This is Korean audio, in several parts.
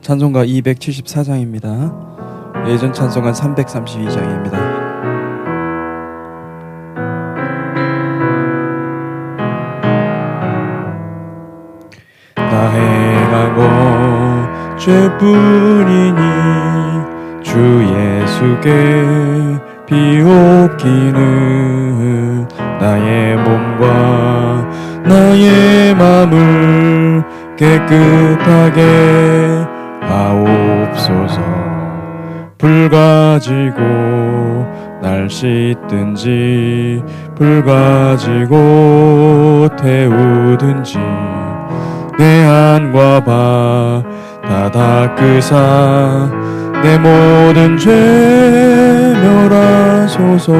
찬송가 274장입니다. 예전 찬송가 332장입니다. 나 행한 것 죄뿐이니 주 예수께 비옵기는 나의 몸과 나의 맘을 깨끗하게 하옵소서. 불 가지고 날 씻든지 불 가지고 태우든지 내 안과 바 다 닦으사 내 모든 죄 멸하소서.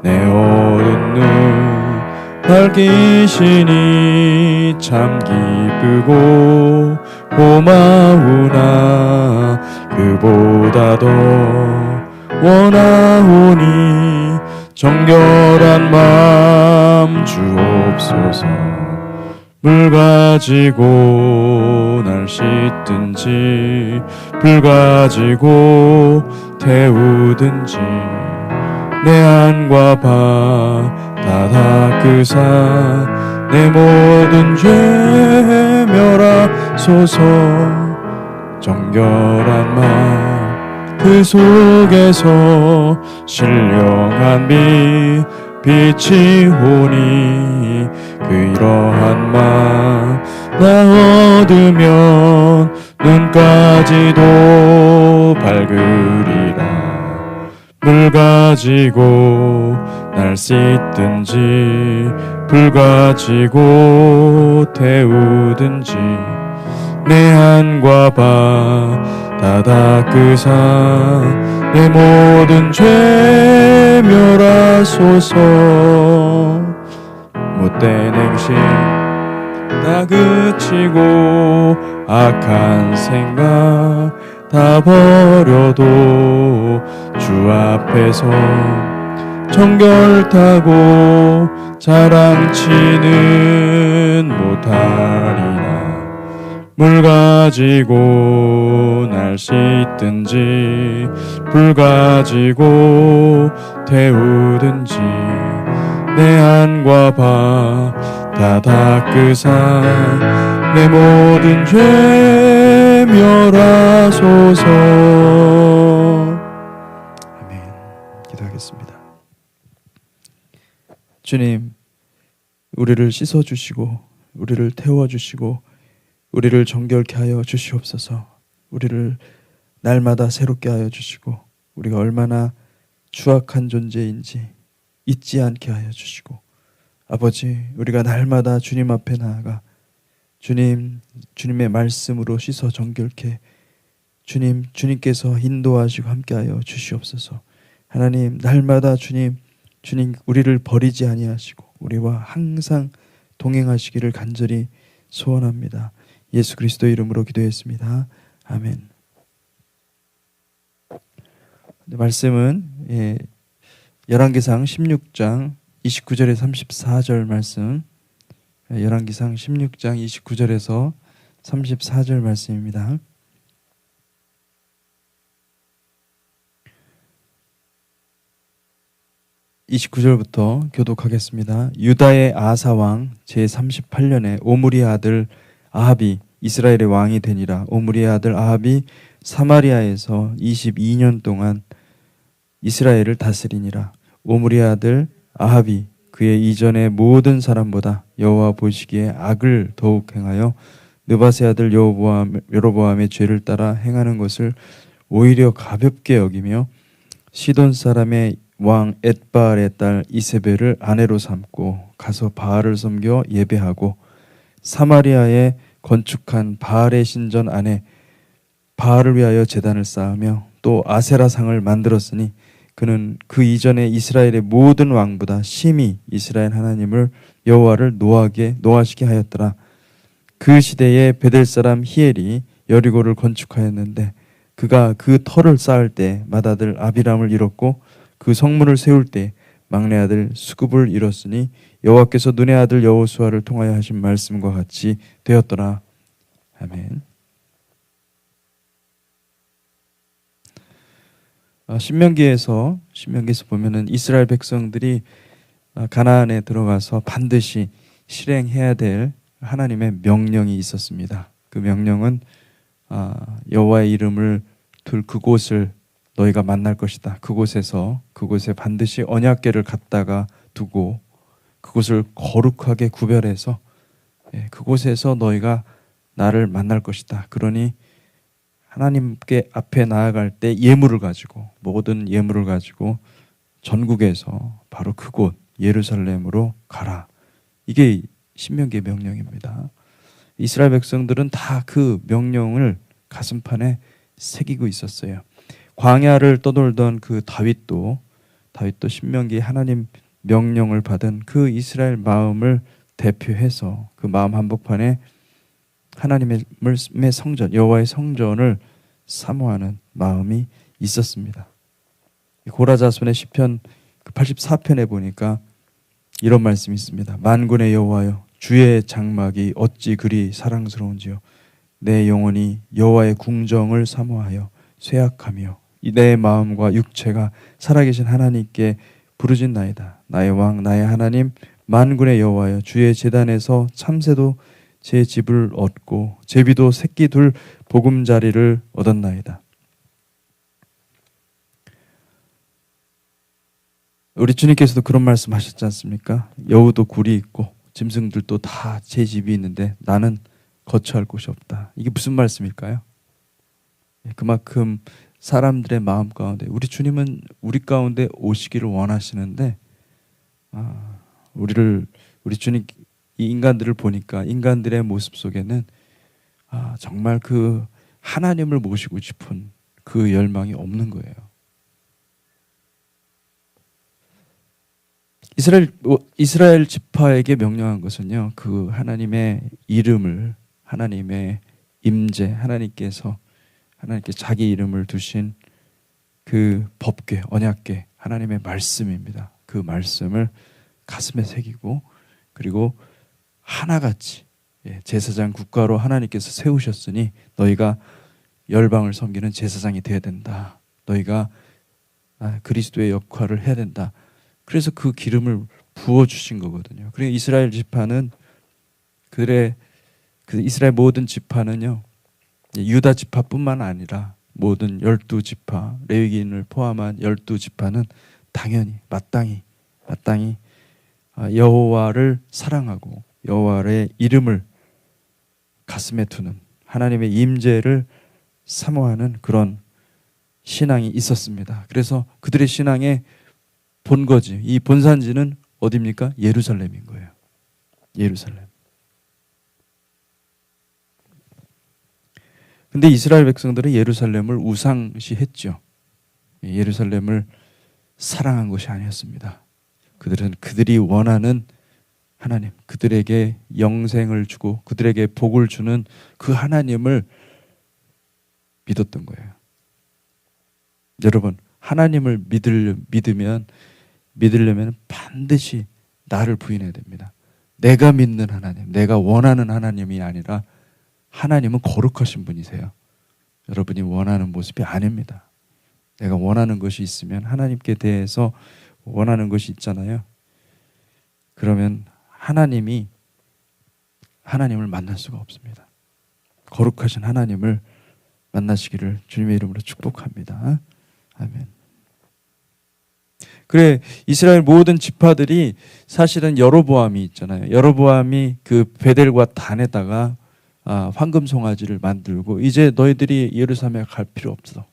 내 어두운 눈 밝히시니 참 기쁘고 고마우나 그보다 더 원하오니 정결한 마음 주옵소서. 물 가지고 날 씻든지 불 가지고 태우든지 내 안과 바 다 닦으사 내 모든 죄 멸하소서. 정결한 마음 그 속에서 신령한 빛이 오니 그 이러한 마음 나 얻으면 눈까지도 밝으리라. 물 가지고 날 씻든지 불 가지고 태우든지 내 안과 바 다 닦으사 내 모든 죄 멸하소서. 못된 행실 다 그치고 악한 생각 다 버려도 주 앞에서 정결타고 자랑치는 못하리라. 물 가지고 날 씻든지 불 가지고 태우든지 내 안과 바 다 닦으사 내 모든 죄 멸하소서. 아멘. 기도하겠습니다. 주님, 우리를 씻어주시고 우리를 태워주시고 우리를 정결케 하여 주시옵소서. 우리를 날마다 새롭게 하여 주시고 우리가 얼마나 추악한 존재인지 잊지 않게 하여 주시고 아버지, 우리가 날마다 주님 앞에 나아가 주님의 말씀으로 씻어 정결케 주님께서 인도하시고 함께하여 주시옵소서. 하나님, 날마다 주님 우리를 버리지 아니하시고 우리와 항상 동행하시기를 간절히 소원합니다. 예수 그리스도 이름으로 기도했습니다. 아멘. 말씀은 열왕기상 16장 29절에서 34절 말씀, 열왕기상 16장 29절에서 34절 말씀입니다. (29절부터) 교독하겠습니다. 유다의 아사왕 제38년에 오므리의 아들 아합이 이스라엘의 왕이 되니라. 오므리의 아들 아합이 사마리아에서 22년 동안 이스라엘을 다스리니라. 오므리의 아들 아합이 그의 이전의 모든 사람보다 여호와 보시기에 악을 더욱 행하여 느밧의 아들 여로보암의 죄를 따라 행하는 것을 오히려 가볍게 여기며 시돈 사람의 왕 엣바알의 딸 이세벨을 아내로 삼고 가서 바알을 섬겨 예배하고 사마리아에 건축한 바알의 신전 안에 바알을 위하여 제단을 쌓으며 또 아세라상을 만들었으니 그는 그 이전에 이스라엘의 모든 왕보다 심히 이스라엘 하나님을 여호와를 노하시게 하였더라. 그 시대에 베델 사람 히엘이 여리고를 건축하였는데 그가 그 터를 쌓을 때 맏아들 아비람을 잃었고 그 성문을 세울 때 막내 아들 수굽을 잃었으니 여호와께서 눈의 아들 여호수아를 통하여 하신 말씀과 같이 되었더라. 아멘. 신명기에서 보면은 이스라엘 백성들이 가나안에 들어가서 반드시 실행해야 될 하나님의 명령이 있었습니다. 그 명령은 여호와의 이름을 둘 그곳을 너희가 만날 것이다. 그곳에 반드시 언약궤를 갖다가 두고 그곳을 거룩하게 구별해서 그곳에서 너희가 나를 만날 것이다. 그러니 하나님께 앞에 나아갈 때 모든 예물을 가지고 전국에서 바로 그곳 예루살렘으로 가라. 이게 신명기의 명령입니다. 이스라엘 백성들은 다 그 명령을 가슴판에 새기고 있었어요. 광야를 떠돌던 그 다윗도 신명기 하나님 명령을 받은 그 이스라엘 마음을 대표해서 그 마음 한복판에 하나님의 성전, 여호와의 성전을 사모하는 마음이 있었습니다. 고라자손의 시편 84편에 보니까 이런 말씀이 있습니다. 만군의 여호와여, 주의 장막이 어찌 그리 사랑스러운지요. 내 영혼이 여호와의 궁정을 사모하여 쇠약하며 내 마음과 육체가 살아계신 하나님께 부르짖나이다. 나의 왕, 나의 하나님, 만군의 여호와여, 주의 제단에서 참새도 제 집을 얻고 제비도 새끼 둘 보금자리를 얻었나이다. 우리 주님께서도 그런 말씀 하셨지 않습니까? 여우도 굴이 있고 짐승들도 다 제 집이 있는데 나는 거처할 곳이 없다. 이게 무슨 말씀일까요? 그만큼 사람들의 마음 가운데 우리 주님은 우리 가운데 오시기를 원하시는데 우리 주님 이 인간들을 보니까 인간들의 모습 속에는 정말 그 하나님을 모시고 싶은 그 열망이 없는 거예요. 이스라엘 지파에게 명령한 것은요, 그 하나님의 이름을, 하나님의 임재, 하나님께 자기 이름을 두신 그 법궤, 언약궤, 하나님의 말씀입니다. 그 말씀을 가슴에 새기고 그리고 하나같이 제사장 국가로 하나님께서 세우셨으니 너희가 열방을 섬기는 제사장이 되어야 된다. 너희가 그리스도의 역할을 해야 된다. 그래서 그 기름을 부어주신 거거든요. 그리고 이스라엘 지파는 그 이스라엘 모든 지파는요, 유다 지파뿐만 아니라 모든 12지파, 레위기인을 포함한 12지파는 당연히 마땅히 여호와를 사랑하고 여호와의 이름을 가슴에 두는 하나님의 임재를 사모하는 그런 신앙이 있었습니다. 그래서 그들의 신앙의 본거지, 이 본산지는 어디입니까? 예루살렘인 거예요. 예루살렘. 근데 이스라엘 백성들은 예루살렘을 우상시했죠. 예루살렘을 사랑한 것이 아니었습니다. 그들은 그들이 원하는 하나님, 그들에게 영생을 주고 그들에게 복을 주는 그 하나님을 믿었던 거예요. 여러분, 하나님을 믿으려면 반드시 나를 부인해야 됩니다. 내가 믿는 하나님, 내가 원하는 하나님이 아니라 하나님은 거룩하신 분이세요. 여러분이 원하는 모습이 아닙니다. 내가 원하는 것이 있으면 하나님께 대해서 원하는 것이 있잖아요. 그러면 하나님을 만날 수가 없습니다. 거룩하신 하나님을 만나시기를 주님의 이름으로 축복합니다. 아멘. 그래, 이스라엘 모든 지파들이 사실은 여로보암이 있잖아요. 여로보암이 그 베델과 단에다가 황금 송아지를 만들고 이제 너희들이 예루살렘에 갈 필요 없어.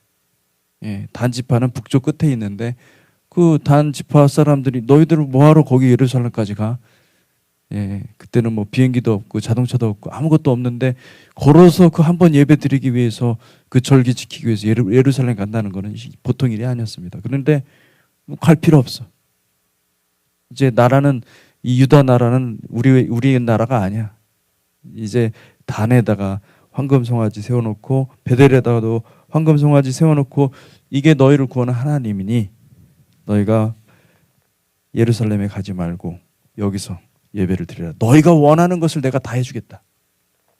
단 지파는 북쪽 끝에 있는데 그 단 지파 사람들이 너희들은 뭐하러 거기 예루살렘까지 가? 그때는 뭐 비행기도 없고 자동차도 없고 아무것도 없는데 걸어서 그 한 번 예배 드리기 위해서 그 절기 지키기 위해서 예루살렘 간다는 것은 보통 일이 아니었습니다. 그런데 갈 필요 없어. 이제 이 유다 나라는 우리의 나라가 아니야. 이제 단에다가 황금 송아지 세워놓고 베델에다가도 황금 송아지 세워놓고 이게 너희를 구하는 하나님이니 너희가 예루살렘에 가지 말고 여기서 예배를 드리라. 너희가 원하는 것을 내가 다 해주겠다.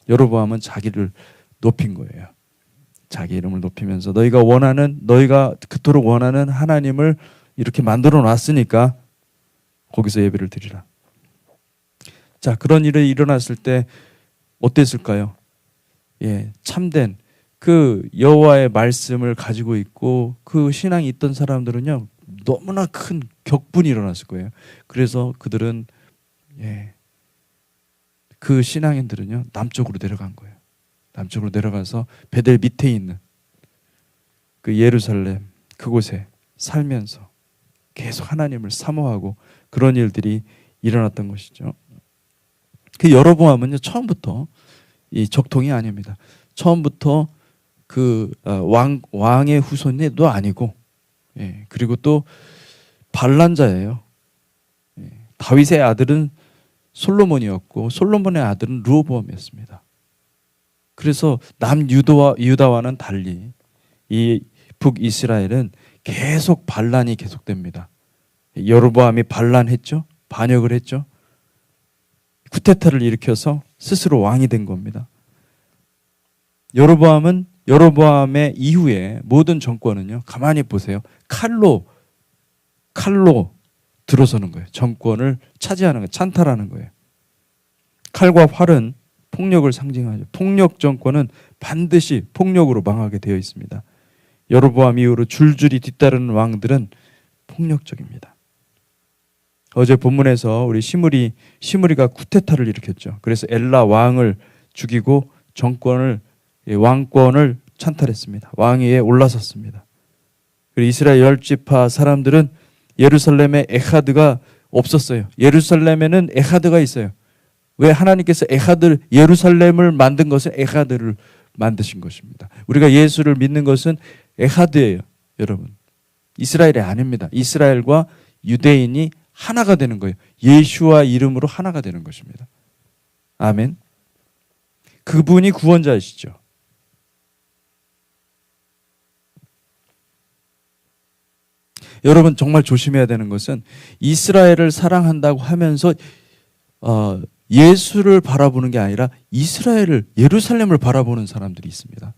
여로보암은 자기를 높인 거예요. 자기 이름을 높이면서 너희가 그토록 원하는 하나님을 이렇게 만들어 놨으니까 거기서 예배를 드리라. 자, 그런 일이 일어났을 때 어땠을까요? 예, 참된 그 여호와의 말씀을 가지고 있고 그 신앙이 있던 사람들은요, 너무나 큰 격분이 일어났을 거예요. 그래서 그들은 그 신앙인들은요, 남쪽으로 내려간 거예요. 남쪽으로 내려가서 베델 밑에 있는 그 예루살렘 그곳에 살면서 계속 하나님을 사모하고 그런 일들이 일어났던 것이죠. 그 여로보암은요, 처음부터 이 적통이 아닙니다. 처음부터 그 왕의 후손도 아니고, 그리고 또 반란자예요. 다윗의 아들은 솔로몬이었고 솔로몬의 아들은 르호보암이었습니다. 그래서 남유다와는 달리 이 북이스라엘은 계속 반란이 계속됩니다. 여로보암이 반란했죠. 반역을 했죠. 쿠데타를 일으켜서 스스로 왕이 된 겁니다. 여로보암의 이후에 모든 정권은요, 가만히 보세요. 칼로 들어서는 거예요. 정권을 차지하는 거예요. 찬탈하는 거예요. 칼과 활은 폭력을 상징하죠. 폭력 정권은 반드시 폭력으로 망하게 되어 있습니다. 여로보암 이후로 줄줄이 뒤따르는 왕들은 폭력적입니다. 어제 본문에서 우리 시므리가 쿠데타를 일으켰죠. 그래서 엘라 왕을 죽이고 왕권을 찬탈했습니다. 왕위에 올라섰습니다. 그리고 이스라엘 10지파 사람들은 예루살렘에 에하드가 없었어요. 예루살렘에는 에하드가 있어요. 왜? 하나님께서 예루살렘을 만든 것은 에하드를 만드신 것입니다. 우리가 예수를 믿는 것은 에하드예요, 여러분. 이스라엘이 아닙니다. 이스라엘과 유대인이 하나가 되는 거예요. 예수와 이름으로 하나가 되는 것입니다. 아멘. 그분이 구원자이시죠. 여러분, 정말 조심해야 되는 것은 이스라엘을 사랑한다고 하면서 예수를 바라보는 게 아니라 예루살렘을 바라보는 사람들이 있습니다.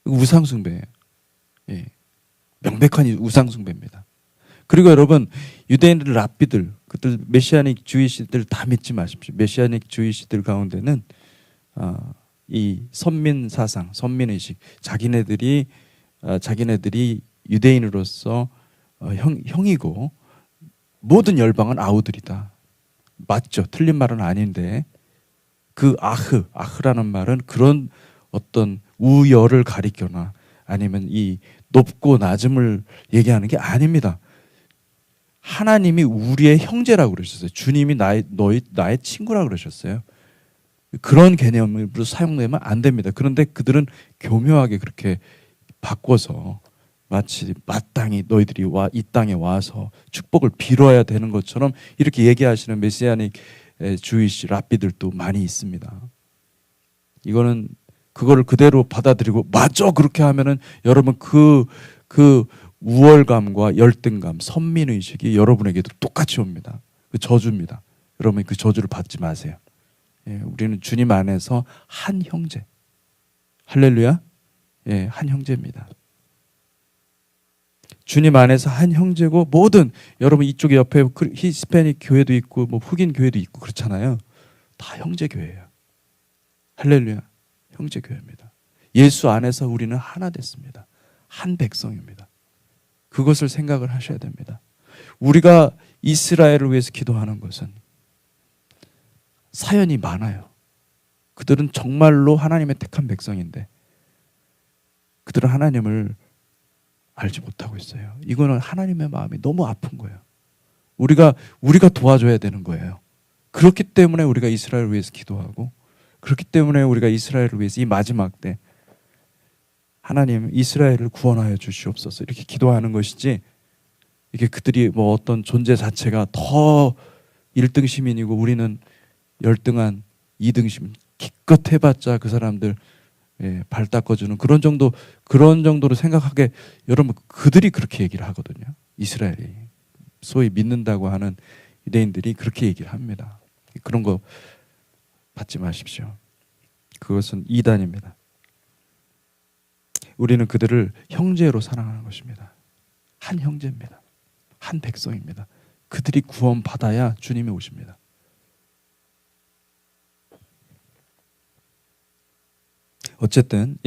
우상숭배예요. 명백한 우상숭배입니다. 그리고 여러분, 유대인들 랍비들, 그들 메시아닉 주이시들 다 믿지 마십시오. 메시아닉 주이시들 가운데는 이 선민 사상, 선민 의식, 자기네들이 유대인으로서 형이고 모든 열방은 아우들이다. 맞죠? 틀린 말은 아닌데 그 아흐라는 말은 그런 어떤 우열을 가리거나 아니면 이 높고 낮음을 얘기하는 게 아닙니다. 하나님이 우리의 형제라고 그러셨어요. 주님이 나의 친구라고 그러셨어요. 그런 개념으로 사용되면 안 됩니다. 그런데 그들은 교묘하게 그렇게 바꿔서 마치 마땅히 너희들이 이 땅에 와서 축복을 빌어야 되는 것처럼 이렇게 얘기하시는 메시아닉 주이시 랍비들도 많이 있습니다. 이거는 그거를 그대로 받아들이고 맞죠? 그렇게 하면은 여러분 그 우월감과 열등감, 선민의식이 여러분에게도 똑같이 옵니다. 그 저주입니다. 여러분 그 저주를 받지 마세요. 우리는 주님 안에서 한 형제. 할렐루야. 한 형제입니다. 주님 안에서 한 형제고 모든 여러분 이쪽에 옆에 히스패닉 교회도 있고 뭐 흑인 교회도 있고 그렇잖아요. 다 형제 교회예요. 할렐루야. 형제 교회입니다. 예수 안에서 우리는 하나 됐습니다. 한 백성입니다. 그것을 생각을 하셔야 됩니다. 우리가 이스라엘을 위해서 기도하는 것은 사연이 많아요. 그들은 정말로 하나님의 택한 백성인데 그들은 하나님을 알지 못하고 있어요. 이거는 하나님의 마음이 너무 아픈 거예요. 우리가 도와줘야 되는 거예요. 그렇기 때문에 우리가 이스라엘을 위해서 기도하고 그렇기 때문에 우리가 이스라엘을 위해서 이 마지막 때 하나님 이스라엘을 구원하여 주시옵소서 이렇게 기도하는 것이지 이게 그들이 뭐 어떤 존재 자체가 더 1등 시민이고 우리는 열등한 2등 시민 기껏 해봤자 그 사람들 발 닦아주는 그런 정도로 생각하게 여러분 그들이 그렇게 얘기를 하거든요. 이스라엘이 소위 믿는다고 하는 유대인들이 그렇게 얘기를 합니다. 그런 거 받지 마십시오. 그것은 이단입니다. 우리는 그들을 형제로 사랑하는 것입니다. 한 형제입니다. 한 백성입니다. 그들이 구원받아야 주님이 오십니다. 어쨌든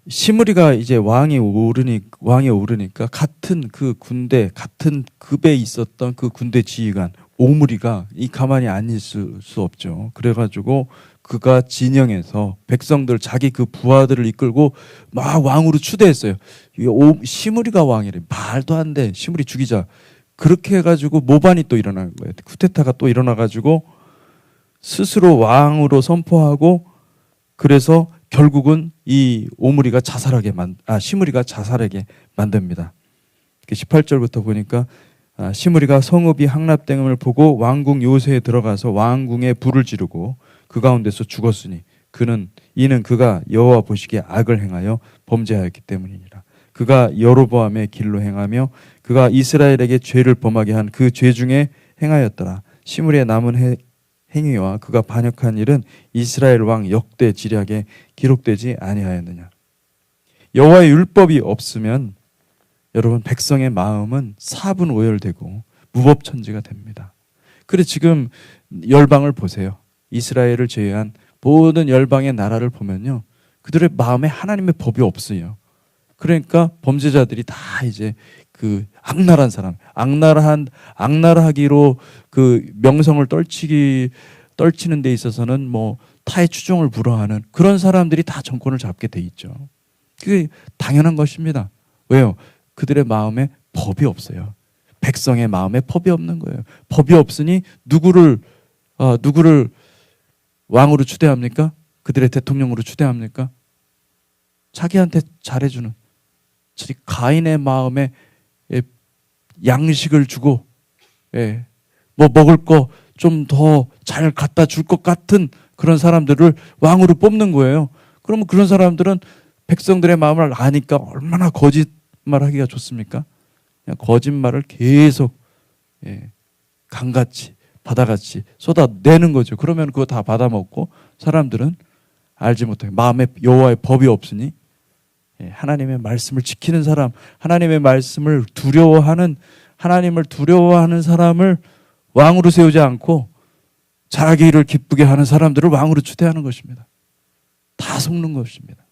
시므리가 이제 왕이 오르니까 같은 그 군대, 같은 급에 있었던 그 군대 지휘관 오므리가 가만히 안 있을 수 없죠. 그래가지고 그가 진영에서 백성들, 자기 그 부하들을 이끌고 막 왕으로 추대했어요. 시므리가 왕이래. 말도 안 돼. 시므리 죽이자. 그렇게 해가지고 모반이 또 일어난 거예요. 쿠데타가 또 일어나가지고 스스로 왕으로 선포하고, 그래서 결국은 이 시므리가 자살하게 만듭니다. 18절부터 보니까 시므리가 성읍이 항납됨을 보고 왕궁 요새에 들어가서 왕궁에 불을 지르고 그 가운데서 죽었으니 이는 그가 여호와 보시기에 악을 행하여 범죄하였기 때문이니라. 그가 여로보암의 길로 행하며 그가 이스라엘에게 죄를 범하게 한 그 죄 중에 행하였더라. 시므리의 남은 행위와 그가 반역한 일은 이스라엘 왕 역대 지략에 기록되지 아니하였느냐. 여호와의 율법이 없으면 여러분, 백성의 마음은 사분오열되고 무법천지가 됩니다. 그래 지금 열방을 보세요. 이스라엘을 제외한 모든 열방의 나라를 보면요, 그들의 마음에 하나님의 법이 없어요. 그러니까 범죄자들이 다 이제 그 악랄한 사람, 악랄하기로 그 명성을 떨치는 데 있어서는 뭐 타의 추종을 불허하는 그런 사람들이 다 정권을 잡게 돼 있죠. 그게 당연한 것입니다. 왜요? 그들의 마음에 법이 없어요. 백성의 마음에 법이 없는 거예요. 법이 없으니 누구를 왕으로 추대합니까? 그들의 대통령으로 추대합니까? 자기한테 잘해주는, 가인의 마음에 양식을 주고 뭐 먹을 거 좀 더 잘 갖다 줄 것 같은 그런 사람들을 왕으로 뽑는 거예요. 그러면 그런 사람들은 백성들의 마음을 아니까 얼마나 거짓말하기가 좋습니까? 그냥 거짓말을 계속 강같이 바다같이 쏟아내는 거죠. 그러면 그거 다 받아먹고 사람들은 알지 못하게, 마음에 여호와의 법이 없으니 하나님의 말씀을 지키는 사람, 하나님의 말씀을 하나님을 두려워하는 사람을 왕으로 세우지 않고 자기를 기쁘게 하는 사람들을 왕으로 추대하는 것입니다. 다 속는 것입니다.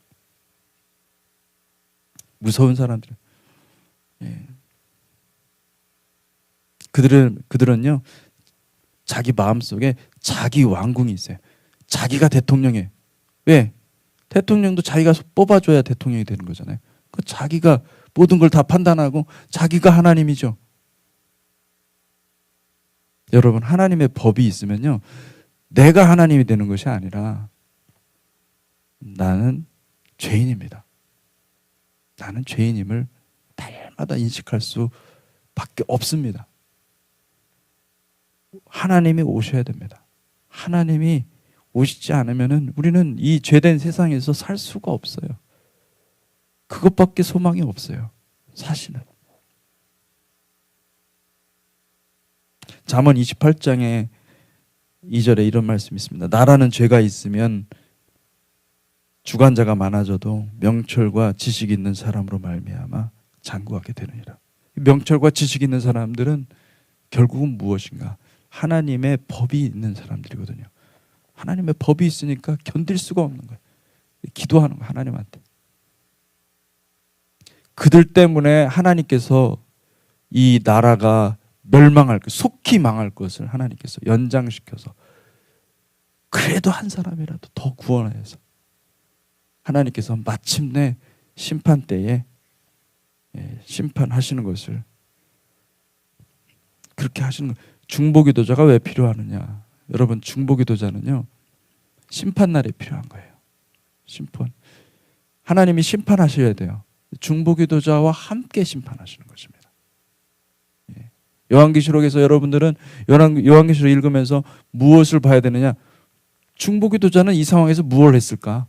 무서운 사람들. 그들은요, 자기 마음속에 자기 왕궁이 있어요. 자기가 대통령이에요. 왜? 대통령도 자기가 뽑아줘야 대통령이 되는 거잖아요. 자기가 모든 걸 다 판단하고 자기가 하나님이죠. 여러분, 하나님의 법이 있으면요, 내가 하나님이 되는 것이 아니라 나는 죄인입니다. 나는 죄인임을 날마다 인식할 수밖에 없습니다. 하나님이 오셔야 됩니다. 하나님이 오시지 않으면 우리는 이 죄된 세상에서 살 수가 없어요. 그것밖에 소망이 없어요. 사실은. 잠언 28장에 2절에 이런 말씀이 있습니다. 나라는 죄가 있으면 주관자가 많아져도 명철과 지식 있는 사람으로 말미암아 장구하게 되느니라. 명철과 지식 있는 사람들은 결국은 무엇인가? 하나님의 법이 있는 사람들이거든요. 하나님의 법이 있으니까 견딜 수가 없는 거예요. 기도하는 거예요, 하나님한테. 그들 때문에 하나님께서 이 나라가 속히 망할 것을 하나님께서 연장시켜서 그래도 한 사람이라도 더 구원해서 하나님께서 마침내 심판 때에 심판하시는 것을 그렇게 하시는 거예요. 중보기도자가 왜 필요하느냐? 여러분, 중보기도자는요, 심판날에 필요한 거예요. 하나님이 심판하셔야 돼요. 중보기도자와 함께 심판하시는 것입니다. 요한계시록에서 여러분들은 요한계시록 읽으면서 무엇을 봐야 되느냐? 중보기도자는 이 상황에서 무엇을 했을까?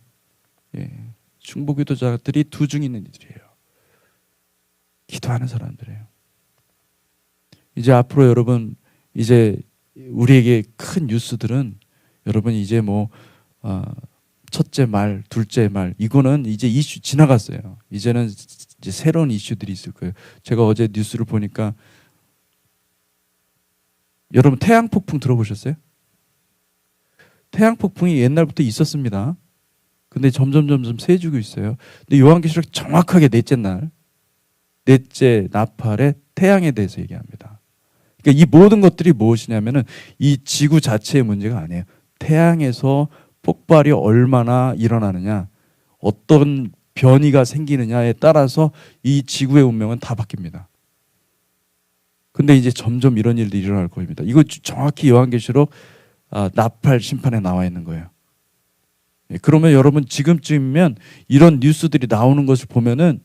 중보기도자들이 두 중 있는 이들이에요. 기도하는 사람들이에요. 이제 앞으로 여러분, 이제 우리에게 큰 뉴스들은 여러분 이제 첫째 말, 둘째 말, 이거는 이제 이슈 지나갔어요. 이제는 이제 새로운 이슈들이 있을 거예요. 제가 어제 뉴스를 보니까 여러분 태양 폭풍 들어보셨어요? 태양 폭풍이 옛날부터 있었습니다. 근데 점점 세지고 있어요. 근데 요한계시록 정확하게 넷째 나팔의 태양에 대해서 얘기합니다. 그러니까 이 모든 것들이 무엇이냐면은 이 지구 자체의 문제가 아니에요. 태양에서 폭발이 얼마나 일어나느냐, 어떤 변이가 생기느냐에 따라서 이 지구의 운명은 다 바뀝니다. 근데 이제 점점 이런 일들이 일어날 겁니다. 이거 정확히 요한계시록 나팔 심판에 나와 있는 거예요. 그러면 여러분 지금쯤이면 이런 뉴스들이 나오는 것을 보면은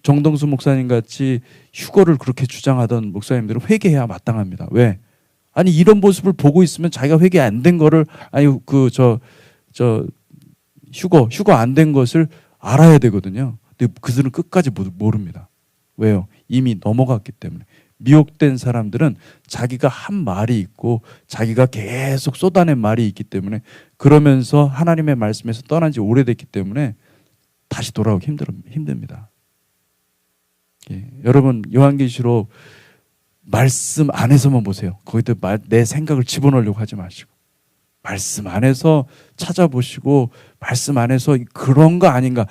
정동수 목사님 같이 휴거를 그렇게 주장하던 목사님들은 회개해야 마땅합니다. 왜? 아니 이런 모습을 보고 있으면 자기가 회개 안 된 거를 휴거 안 된 것을 알아야 되거든요. 근데 그들은 끝까지 모릅니다. 왜요? 이미 넘어갔기 때문에. 미혹된 사람들은 자기가 한 말이 있고 자기가 계속 쏟아낸 말이 있기 때문에, 그러면서 하나님의 말씀에서 떠난 지 오래됐기 때문에 다시 돌아오기 힘듭니다. 예, 여러분 요한계시록 말씀 안에서만 보세요. 거기다 내 생각을 집어넣으려고 하지 마시고 말씀 안에서 찾아보시고 말씀 안에서 그런 거 아닌가,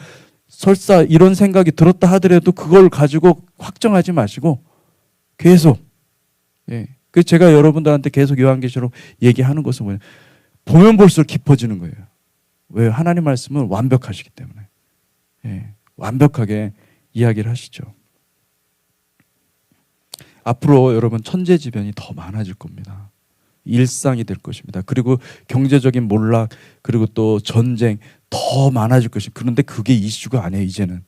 설사 이런 생각이 들었다 하더라도 그걸 가지고 확정하지 마시고 계속, 예. 그래서 제가 여러분들한테 계속 요한계시록 얘기하는 것은 뭐냐면 보면 볼수록 깊어지는 거예요. 왜? 하나님 말씀은 완벽하시기 때문에. 예. 완벽하게 이야기를 하시죠. 앞으로 여러분 천재지변이 더 많아질 겁니다. 일상이 될 것입니다. 그리고 경제적인 몰락, 그리고 또 전쟁 더 많아질 것입니다. 그런데 그게 이슈가 아니에요. 이제는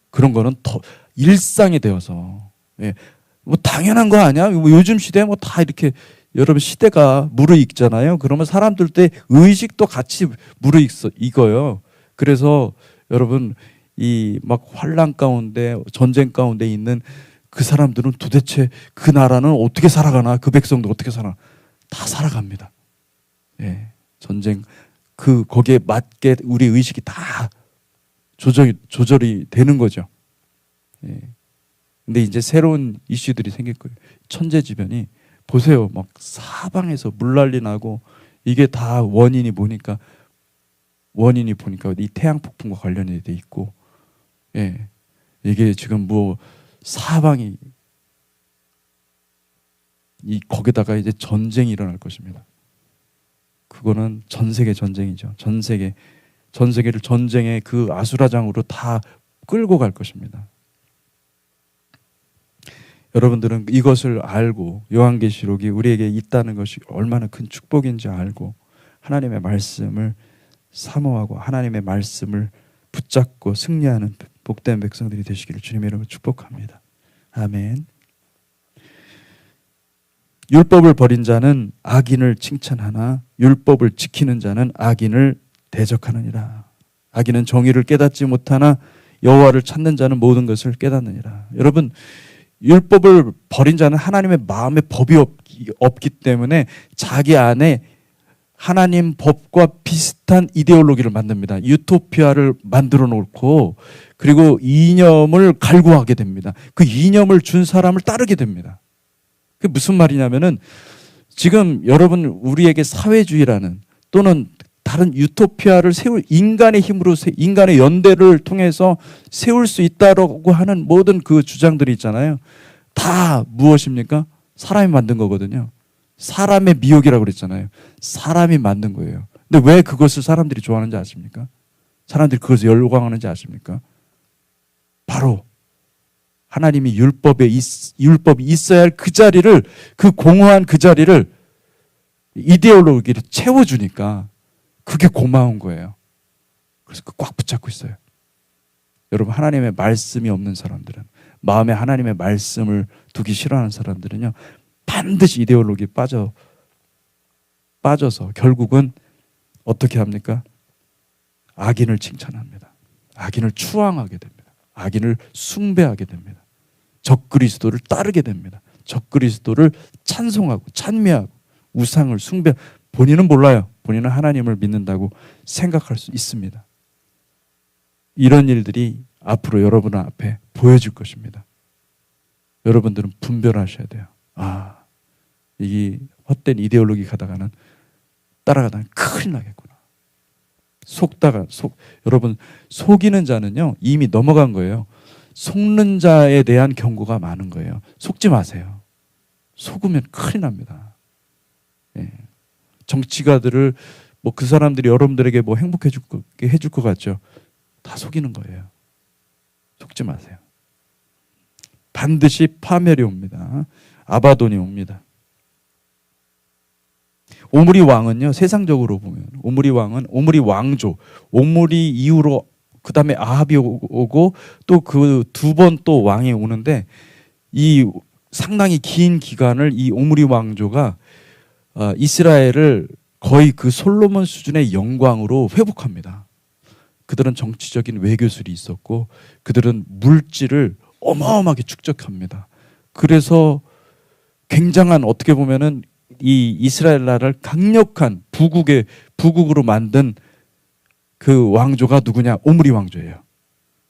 그런 거는 더 일상이 되어서, 예. 뭐 당연한 거 아니야? 뭐 요즘 시대에 뭐 다 이렇게, 여러분 시대가 무르익잖아요. 그러면 사람들의 의식도 같이 무르익어요. 그래서 여러분 이 막 환란 가운데 전쟁 가운데 있는 그 사람들은 도대체 그 나라는 어떻게 살아가나, 그 백성도 어떻게 살아, 다 살아갑니다. 예, 전쟁 거기에 맞게 우리 의식이 다 조절이 되는 거죠. 예. 근데 이제 새로운 이슈들이 생길 거예요. 천재지변이 보세요. 막 사방에서 물난리 나고, 이게 다 원인이 보니까 이 태양 폭풍과 관련이 돼 있고, 예, 이게 지금 뭐 사방이 거기다가 이제 전쟁이 일어날 것입니다. 그거는 전 세계 전쟁이죠. 전 세계를 전쟁의 그 아수라장으로 다 끌고 갈 것입니다. 여러분들은 이것을 알고 요한계시록이 우리에게 있다는 것이 얼마나 큰 축복인지 알고 하나님의 말씀을 사모하고 하나님의 말씀을 붙잡고 승리하는 복된 백성들이 되시기를 주님의 이름으로 축복합니다. 아멘. 율법을 버린 자는 악인을 칭찬하나 율법을 지키는 자는 악인을 대적하느니라. 악인은 정의를 깨닫지 못하나 여호와를 찾는 자는 모든 것을 깨닫느니라. 여러분, 율법을 버린 자는 하나님의 마음에 법이 없기 때문에 자기 안에 하나님 법과 비슷한 이데올로기를 만듭니다. 유토피아를 만들어 놓고, 그리고 이념을 갈구하게 됩니다. 그 이념을 준 사람을 따르게 됩니다. 그게 무슨 말이냐면은, 지금 여러분 우리에게 사회주의라는 또는 다른 유토피아를 세울, 인간의 힘으로 인간의 연대를 통해서 세울 수 있다고 하는 모든 그 주장들이 있잖아요. 다 무엇입니까? 사람이 만든 거거든요. 사람의 미혹이라고 그랬잖아요. 사람이 만든 거예요. 근데 왜 그것을 사람들이 좋아하는지 아십니까? 사람들이 그것을 열광하는지 아십니까? 바로 하나님이 율법이 있어야 할 그 자리를, 그 공허한 그 자리를 이데올로기를 채워주니까 그게 고마운 거예요. 그래서 꽉 붙잡고 있어요. 여러분, 하나님의 말씀이 없는 사람들은, 마음에 하나님의 말씀을 두기 싫어하는 사람들은요, 반드시 이데올로기에 빠져서 결국은 어떻게 합니까? 악인을 칭찬합니다. 악인을 추앙하게 됩니다. 악인을 숭배하게 됩니다. 적그리스도를 따르게 됩니다. 적그리스도를 찬송하고 찬미하고 우상을 숭배, 본인은 몰라요. 본인은 하나님을 믿는다고 생각할 수 있습니다. 이런 일들이 앞으로 여러분 앞에 보여질 것입니다. 여러분들은 분별하셔야 돼요. 아, 이 헛된 이데올로기 따라가다가 큰일 나겠구나. 여러분, 속이는 자는요, 이미 넘어간 거예요. 속는 자에 대한 경고가 많은 거예요. 속지 마세요. 속으면 큰일 납니다. 예. 정치가들을 그 사람들이 여러분들에게 해줄 것 같죠? 다 속이는 거예요. 속지 마세요. 반드시 파멸이 옵니다. 아바돈이 옵니다. 오므리 왕은요, 세상적으로 보면 오므리 왕은 오므리 왕조, 오므리 이후로 그 다음에 아합이 오고 또 그 두 번 또 왕이 오는데 이 상당히 긴 기간을 이 오므리 왕조가 이스라엘을 거의 그 솔로몬 수준의 영광으로 회복합니다. 그들은 정치적인 외교술이 있었고 그들은 물질을 어마어마하게 축적합니다. 그래서 굉장한, 어떻게 보면은 이 이스라엘 나라를 강력한 부국으로 만든 그 왕조가 누구냐? 오므리 왕조예요.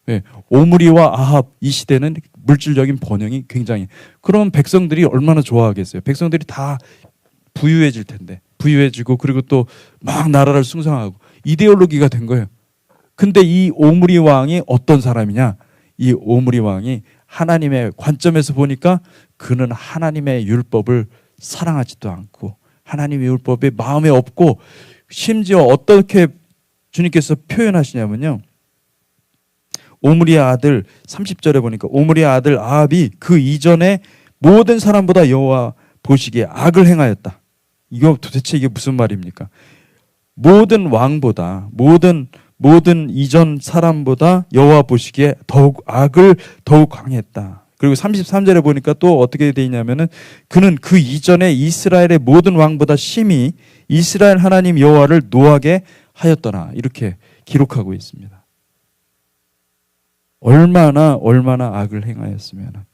네, 오므리와 아합 이 시대는 물질적인 번영이 굉장히, 그럼 백성들이 얼마나 좋아하겠어요? 백성들이 다 부유해질 텐데, 부유해지고 그리고 또 막 나라를 숭상하고 이데올로기가 된 거예요. 근데 이 오므리 왕이 어떤 사람이냐? 이 오므리 왕이 하나님의 관점에서 보니까 그는 하나님의 율법을 사랑하지도 않고 하나님의 율법에 마음에 없고, 심지어 어떻게 주님께서 표현하시냐면요, 오므리의 아들 30절에 보니까 오므리의 아들 아합이 그 이전에 모든 사람보다 여호와 보시기에 악을 행하였다. 이거 도대체 이게 무슨 말입니까? 모든 왕보다 모든 이전 사람보다 여호와 보시기에 더욱 강했다. 그리고 33절에 보니까 또 어떻게 돼 있냐면은 그는 그 이전에 이스라엘의 모든 왕보다 심히 이스라엘 하나님 여호와를 노하게 하였더라. 이렇게 기록하고 있습니다. 얼마나 악을 행하였으면,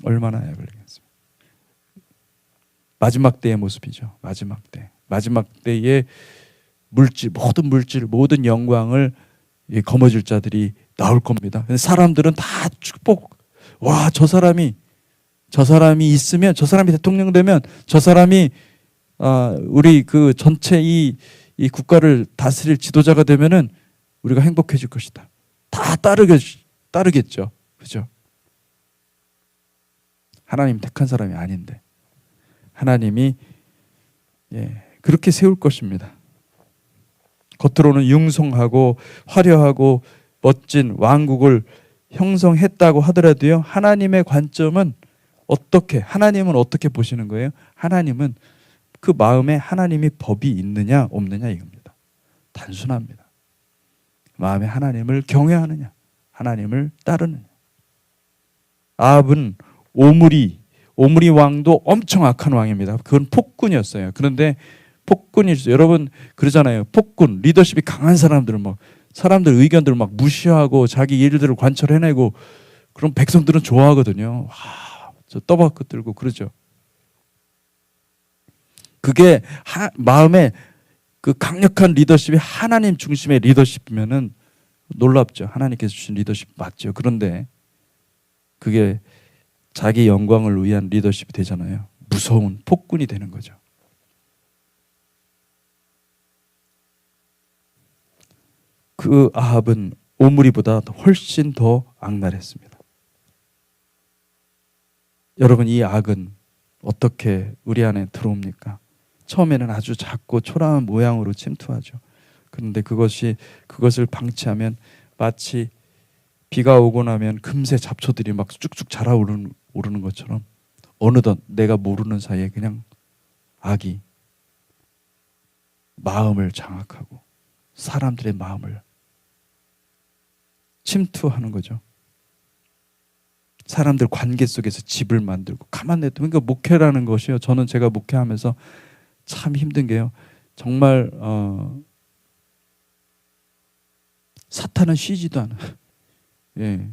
얼마나 악을 행했으면. 마지막 때의 모습이죠. 마지막 때의 모든 영광을 거머쥘 자들이 나올 겁니다. 사람들은 다 축복. 와, 저 사람이 있으면, 저 사람이 대통령 되면, 저 사람이 우리 그 전체 이 국가를 다스릴 지도자가 되면은 우리가 행복해질 것이다. 다 따르겠죠. 그죠? 하나님 택한 사람이 아닌데 하나님이 그렇게 세울 것입니다. 겉으로는 융성하고 화려하고 멋진 왕국을 형성했다고 하더라도요, 하나님의 관점은 하나님은 어떻게 보시는 거예요? 하나님은 그 마음에 하나님이 법이 있느냐 없느냐 이겁니다. 단순합니다. 마음에 하나님을 경외하느냐, 하나님을 따르느냐. 아합은 오므리 왕도 엄청 악한 왕입니다. 그건 폭군이었어요. 그런데 여러분 그러잖아요. 폭군, 리더십이 강한 사람들은 사람들 의견들을 무시하고 자기 일들을 관철해내고, 그럼 백성들은 좋아하거든요. 저 떠받고 들고 그러죠. 그게 마음에 그 강력한 리더십이 하나님 중심의 리더십이면은 놀랍죠. 하나님께서 주신 리더십 맞죠. 그런데 그게 자기 영광을 위한 리더십이 되잖아요. 무서운 폭군이 되는 거죠. 그 아합은 오므리보다 훨씬 더 악랄했습니다. 여러분, 이 악은 어떻게 우리 안에 들어옵니까? 처음에는 아주 작고 초라한 모양으로 침투하죠. 그런데 그것을 방치하면 마치 비가 오고 나면 금세 잡초들이 막 쭉쭉 자라오르는 것처럼 어느덧 내가 모르는 사이에 그냥 악이 마음을 장악하고 사람들의 마음을 침투하는 거죠. 사람들 관계 속에서 집을 만들고 가만 냅두면, 그러니까 목회라는 것이요, 저는 제가 목회하면서 참 힘든 게요, 정말 사탄은 쉬지도 않아요. 예.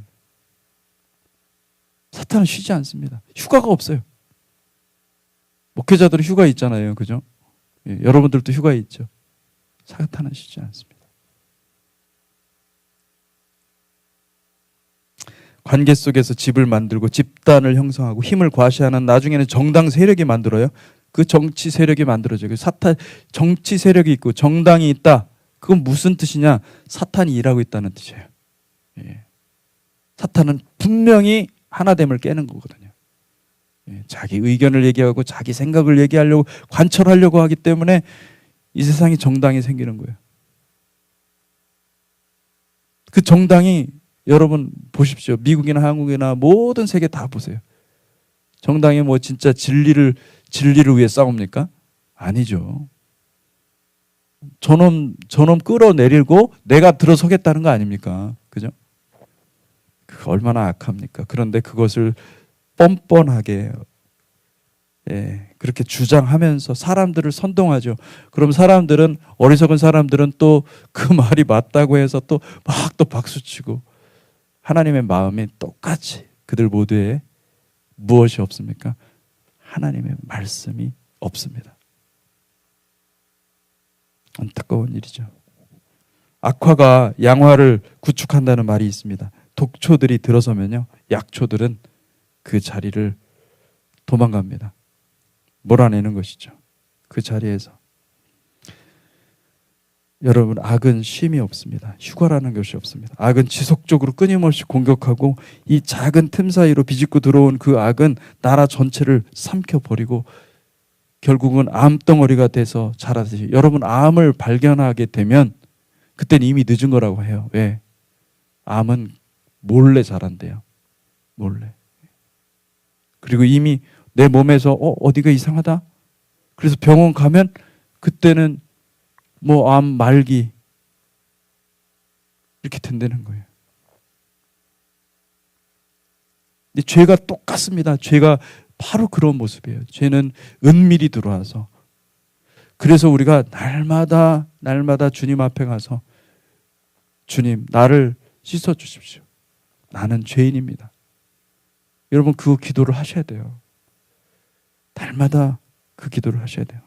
사탄은 쉬지 않습니다. 휴가가 없어요. 목회자들은 휴가 있잖아요. 그죠? 여러분들도 휴가에 있죠. 사탄은 쉬지 않습니다. 관계 속에서 집을 만들고 집단을 형성하고 힘을 과시하는, 나중에는 정당 세력이 만들어요. 그 정치 세력이 만들어져요. 그 사탄, 정치 세력이 있고 정당이 있다. 그건 무슨 뜻이냐? 사탄이 일하고 있다는 뜻이에요. 사탄은 분명히 하나됨을 깨는 거거든요. 자기 의견을 얘기하고 자기 생각을 얘기하려고, 관철하려고 하기 때문에 이 세상에 정당이 생기는 거예요. 그 정당이, 여러분 보십시오. 미국이나 한국이나 모든 세계 다 보세요. 정당이 뭐 진짜 진리를 위해 싸웁니까? 아니죠. 저놈 끌어내리고 내가 들어서겠다는 거 아닙니까? 그죠? 그 얼마나 악합니까? 그런데 그것을 뻔뻔하게 그렇게 주장하면서 사람들을 선동하죠. 그럼 사람들은, 어리석은 사람들은 또 그 말이 맞다고 해서 또 막 또 박수치고, 하나님의 마음이 똑같이 그들 모두에 무엇이 없습니까? 하나님의 말씀이 없습니다. 안타까운 일이죠. 악화가 양화를 구축한다는 말이 있습니다. 독초들이 들어서면요, 약초들은 그 자리를 도망갑니다. 몰아내는 것이죠. 그 자리에서. 여러분, 악은 쉼이 없습니다. 휴가라는 것이 없습니다. 악은 지속적으로 끊임없이 공격하고, 이 작은 틈 사이로 비집고 들어온 그 악은 나라 전체를 삼켜버리고 결국은 암덩어리가 돼서 자라듯이, 여러분 암을 발견하게 되면 그때는 이미 늦은 거라고 해요. 왜? 암은 몰래 자란대요. 몰래. 그리고 이미 내 몸에서 어디가 이상하다? 그래서 병원 가면 그때는 뭐 암 말기 이렇게 된다는 거예요. 근데 죄가 똑같습니다. 죄가 바로 그런 모습이에요. 죄는 은밀히 들어와서, 그래서 우리가 날마다 주님 앞에 가서, 주님 나를 씻어 주십시오. 나는 죄인입니다. 여러분 그 기도를 하셔야 돼요. 날마다 그 기도를 하셔야 돼요.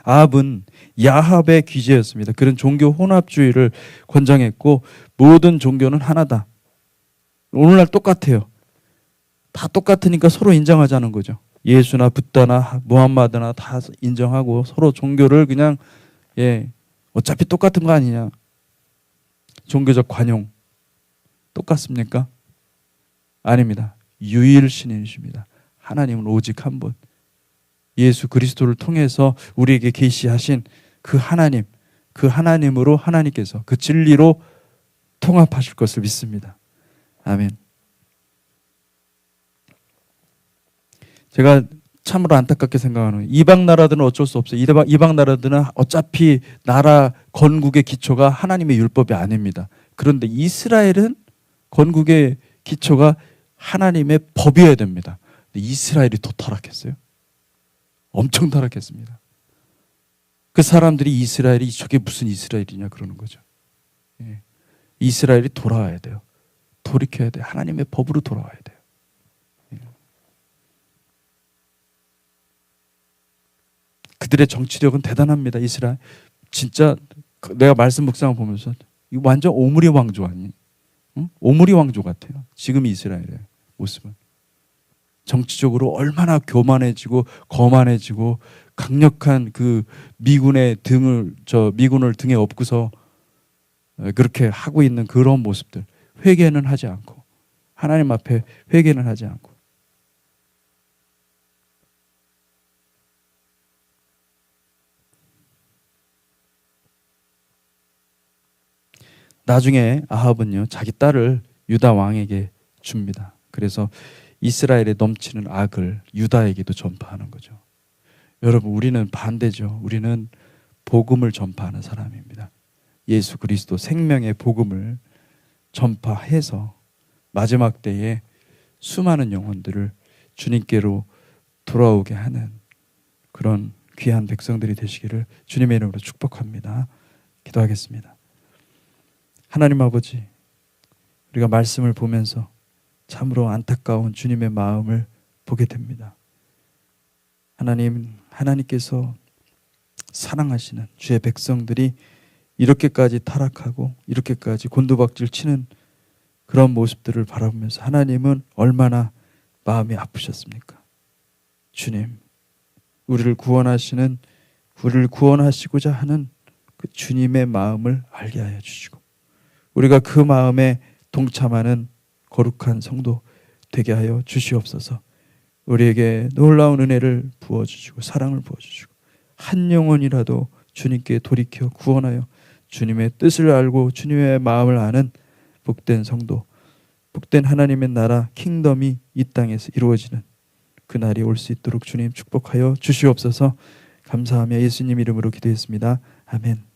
아합은 야합의 귀재였습니다. 그런 종교 혼합주의를 권장했고, 모든 종교는 하나다. 오늘날 똑같아요. 다 똑같으니까 서로 인정하자는 거죠. 예수나 붓다나 무함마드나 다 인정하고 서로 종교를 그냥 어차피 똑같은 거 아니냐. 종교적 관용 똑같습니까? 아닙니다. 유일신이십니다. 하나님은 오직 한 분, 예수 그리스도를 통해서 우리에게 계시하신 그 하나님, 그 하나님으로 하나님께서 그 진리로 통합하실 것을 믿습니다. 아멘. 제가 참으로 안타깝게 생각하는, 이방 나라들은 어쩔 수 없어요. 이방 나라들은 어차피 나라 건국의 기초가 하나님의 율법이 아닙니다. 그런데 이스라엘은 건국의 기초가 하나님의 법이어야 됩니다. 근데 이스라엘이 더 타락했어요. 엄청 타락했습니다. 그 사람들이 이스라엘이 저게 무슨 이스라엘이냐 그러는 거죠. 이스라엘이 돌아와야 돼요. 돌이켜야 돼요. 하나님의 법으로 돌아와야 돼요. 그들의 정치력은 대단합니다. 이스라엘 진짜, 내가 말씀 묵상을 보면서 이거 완전 오므리 왕조 아니? 응? 오므리 왕조 같아요. 지금 이스라엘의 모습은 정치적으로 얼마나 교만해지고 거만해지고, 강력한 그 미군의 미군을 등에 업고서 그렇게 하고 있는 그런 모습들, 회개는 하지 않고, 하나님 앞에 회개는 하지 않고. 나중에 아합은요, 자기 딸을 유다 왕에게 줍니다. 그래서 이스라엘에 넘치는 악을 유다에게도 전파하는 거죠. 여러분, 우리는 반대죠. 우리는 복음을 전파하는 사람입니다. 예수 그리스도 생명의 복음을 전파해서 마지막 때에 수많은 영혼들을 주님께로 돌아오게 하는 그런 귀한 백성들이 되시기를 주님의 이름으로 축복합니다. 기도하겠습니다. 하나님 아버지, 우리가 말씀을 보면서 참으로 안타까운 주님의 마음을 보게 됩니다. 하나님께서 사랑하시는 주의 백성들이 이렇게까지 타락하고 이렇게까지 곤두박질 치는 그런 모습들을 바라보면서 하나님은 얼마나 마음이 아프셨습니까? 주님, 우리를 구원하시고자 하는 그 주님의 마음을 알게 하여 주시고 우리가 그 마음에 동참하는 거룩한 성도 되게 하여 주시옵소서. 우리에게 놀라운 은혜를 부어주시고 사랑을 부어주시고 한 영혼이라도 주님께 돌이켜 구원하여 주님의 뜻을 알고 주님의 마음을 아는 복된 성도, 복된 하나님의 나라 킹덤이 이 땅에서 이루어지는 그날이 올 수 있도록 주님 축복하여 주시옵소서. 감사하며 예수님 이름으로 기도했습니다. 아멘.